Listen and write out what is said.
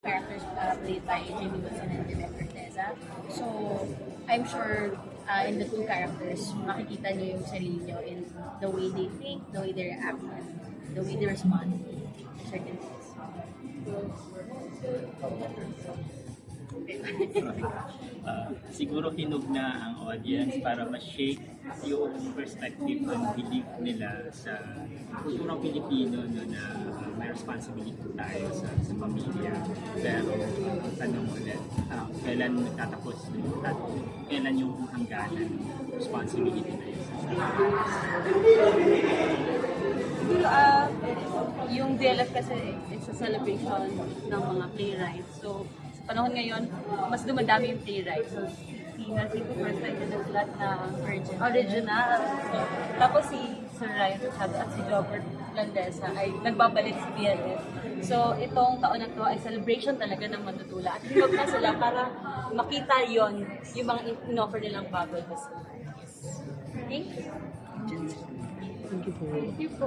characters played by Jamie Wilson and Vivek Corteza. So, I'm sure in the two characters, makikita niyo yung sarili niyo in the way they think, the way they react, and the way they respond to certain things. Siguro hinog na ang audience para ma-shake yung perspective and belief nila sa kulturang Pilipino no, na may responsibility tayo sa pamilya. Pero tanong ulit, kailan nagtatapos at kailan yung hangganan responsibility na yun? Yung DLF kasi it's a celebration ng mga playwrights. So, sa panahon ngayon, mas dumadami yung playwrights. So, si Nancy po first time na nagsulat na original. So, tapos si Sir Ryan Machado at si Robert Landesa ay nagbabalik sa DLF. So, itong taon na to ay celebration talaga ng Mandutula. At hinog na sila para makita yon yung mga in-offer nilang bago. Thank you. Thank you po. Thank you po.